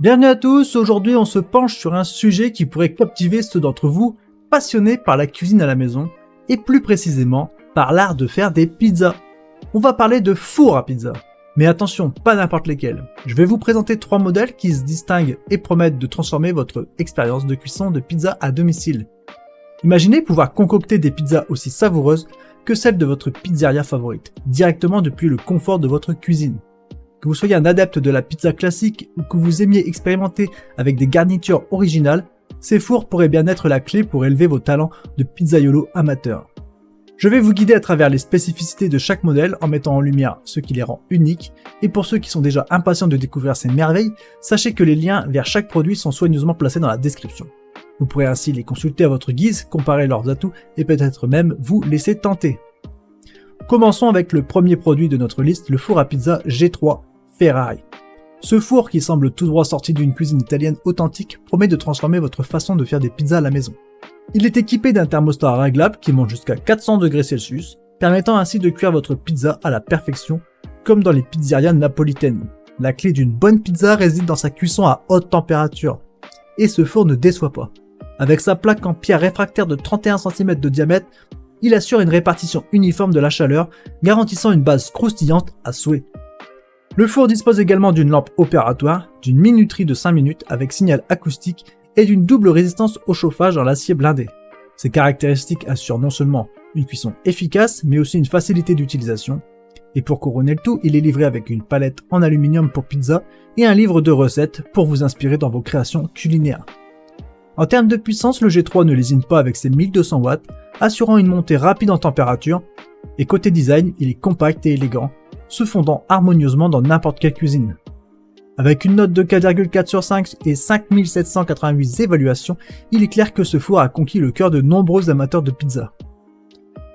Bienvenue à tous, aujourd'hui on se penche sur un sujet qui pourrait captiver ceux d'entre vous passionnés par la cuisine à la maison, et plus précisément par l'art de faire des pizzas. On va parler de four à pizza. Mais attention, pas n'importe lesquels. Je vais vous présenter 3 modèles qui se distinguent et promettent de transformer votre expérience de cuisson de pizza à domicile. Imaginez pouvoir concocter des pizzas aussi savoureuses que celles de votre pizzeria favorite, directement depuis le confort de votre cuisine. Que vous soyez un adepte de la pizza classique ou que vous aimiez expérimenter avec des garnitures originales, ces fours pourraient bien être la clé pour élever vos talents de pizzaiolo amateur. Je vais vous guider à travers les spécificités de chaque modèle en mettant en lumière ce qui les rend uniques, et pour ceux qui sont déjà impatients de découvrir ces merveilles, sachez que les liens vers chaque produit sont soigneusement placés dans la description. Vous pourrez ainsi les consulter à votre guise, comparer leurs atouts et peut-être même vous laisser tenter. Commençons avec le premier produit de notre liste, le four à pizza G3 Ferrari. Ce four, qui semble tout droit sorti d'une cuisine italienne authentique, promet de transformer votre façon de faire des pizzas à la maison. Il est équipé d'un thermostat réglable qui monte jusqu'à 400 degrés Celsius, permettant ainsi de cuire votre pizza à la perfection, comme dans les pizzerias napolitaines. La clé d'une bonne pizza réside dans sa cuisson à haute température. Et ce four ne déçoit pas. Avec sa plaque en pierre réfractaire de 31 cm de diamètre, il assure une répartition uniforme de la chaleur, garantissant une base croustillante à souhait. Le four dispose également d'une lampe opératoire, d'une minuterie de 5 minutes avec signal acoustique et d'une double résistance au chauffage en acier blindé. Ces caractéristiques assurent non seulement une cuisson efficace, mais aussi une facilité d'utilisation. Et pour couronner le tout, il est livré avec une palette en aluminium pour pizza et un livre de recettes pour vous inspirer dans vos créations culinaires. En termes de puissance, le G3 ne lésine pas avec ses 1200 watts, assurant une montée rapide en température. Et côté design, il est compact et élégant, se fondant harmonieusement dans n'importe quelle cuisine. Avec une note de 4,4 sur 5 et 5788 évaluations, il est clair que ce four a conquis le cœur de nombreux amateurs de pizza.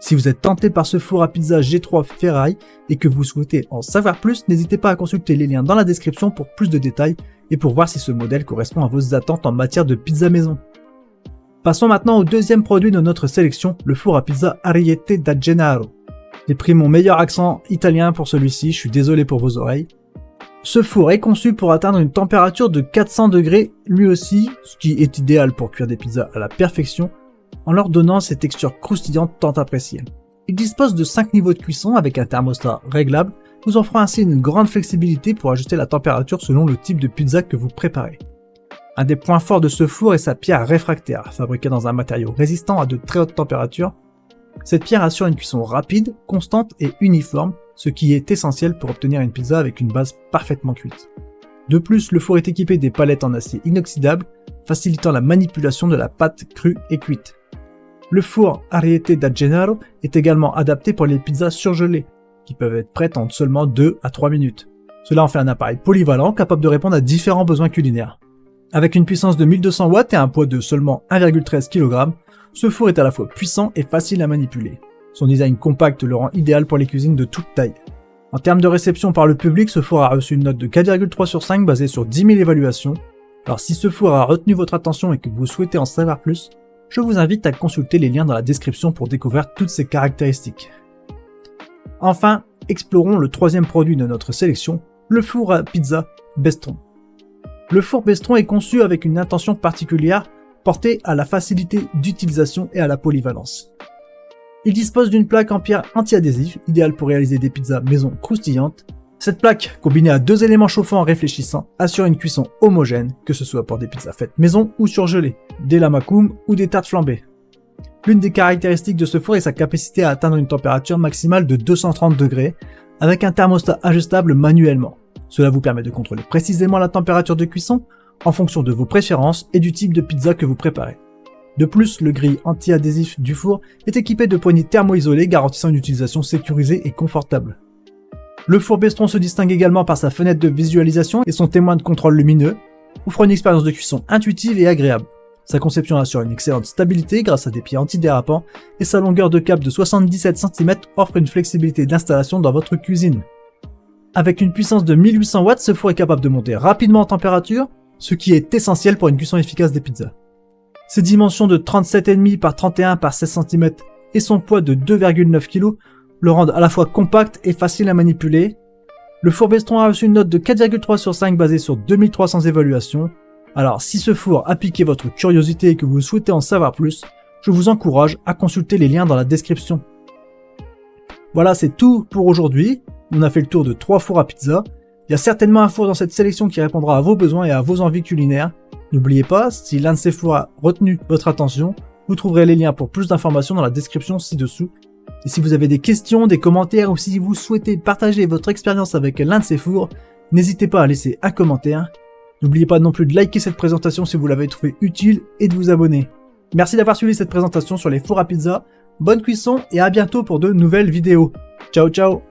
Si vous êtes tenté par ce four à pizza G3 Ferrari et que vous souhaitez en savoir plus, n'hésitez pas à consulter les liens dans la description pour plus de détails et pour voir si ce modèle correspond à vos attentes en matière de pizza maison. Passons maintenant au deuxième produit de notre sélection, le four à pizza Ariete da Gennaro. J'ai pris mon meilleur accent italien pour celui-ci, je suis désolé pour vos oreilles. Ce four est conçu pour atteindre une température de 400 degrés lui aussi, ce qui est idéal pour cuire des pizzas à la perfection, en leur donnant ces textures croustillantes tant appréciées. Il dispose de 5 niveaux de cuisson avec un thermostat réglable, vous offrant ainsi une grande flexibilité pour ajuster la température selon le type de pizza que vous préparez. Un des points forts de ce four est sa pierre réfractaire, fabriquée dans un matériau résistant à de très hautes températures. Cette pierre assure une cuisson rapide, constante et uniforme, ce qui est essentiel pour obtenir une pizza avec une base parfaitement cuite. De plus, le four est équipé des palettes en acier inoxydable, facilitant la manipulation de la pâte crue et cuite. Le four Ariete da Gennaro est également adapté pour les pizzas surgelées, qui peuvent être prêtes en seulement 2 à 3 minutes. Cela en fait un appareil polyvalent capable de répondre à différents besoins culinaires. Avec une puissance de 1200 watts et un poids de seulement 1,13 kg, ce four est à la fois puissant et facile à manipuler. Son design compact le rend idéal pour les cuisines de toute taille. En termes de réception par le public, ce four a reçu une note de 4,3 sur 5 basée sur 10 000 évaluations. Alors si ce four a retenu votre attention et que vous souhaitez en savoir plus, je vous invite à consulter les liens dans la description pour découvrir toutes ses caractéristiques. Enfin, explorons le troisième produit de notre sélection, le four à pizza Bestron. Le four Bestron est conçu avec une intention particulière portée à la facilité d'utilisation et à la polyvalence. Il dispose d'une plaque en pierre anti-adhésif, idéale pour réaliser des pizzas maison croustillantes. Cette plaque, combinée à 2 éléments chauffants réfléchissants, assure une cuisson homogène, que ce soit pour des pizzas faites maison ou surgelées, des lamacum ou des tartes flambées. L'une des caractéristiques de ce four est sa capacité à atteindre une température maximale de 230 degrés, avec un thermostat ajustable manuellement. Cela vous permet de contrôler précisément la température de cuisson en fonction de vos préférences et du type de pizza que vous préparez. De plus, le grille anti-adhésif du four est équipé de poignées thermo-isolées garantissant une utilisation sécurisée et confortable. Le four Bestron se distingue également par sa fenêtre de visualisation et son témoin de contrôle lumineux, offrant une expérience de cuisson intuitive et agréable. Sa conception assure une excellente stabilité grâce à des pieds antidérapants et sa longueur de câble de 77 cm offre une flexibilité d'installation dans votre cuisine. Avec une puissance de 1800 watts, ce four est capable de monter rapidement en température, ce qui est essentiel pour une cuisson efficace des pizzas. Ses dimensions de 37,5 par 31 par 16 cm et son poids de 2,9 kg le rendent à la fois compact et facile à manipuler. Le four Bestron a reçu une note de 4,3 sur 5 basée sur 2300 évaluations. Alors si ce four a piqué votre curiosité et que vous souhaitez en savoir plus, je vous encourage à consulter les liens dans la description. Voilà, c'est tout pour aujourd'hui. On a fait le tour de 3 fours à pizza. Il y a certainement un four dans cette sélection qui répondra à vos besoins et à vos envies culinaires. N'oubliez pas, si l'un de ces fours a retenu votre attention, vous trouverez les liens pour plus d'informations dans la description ci-dessous. Et si vous avez des questions, des commentaires ou si vous souhaitez partager votre expérience avec l'un de ces fours, n'hésitez pas à laisser un commentaire. N'oubliez pas non plus de liker cette présentation si vous l'avez trouvée utile et de vous abonner. Merci d'avoir suivi cette présentation sur les fours à pizza. Bonne cuisson et à bientôt pour de nouvelles vidéos. Ciao ciao.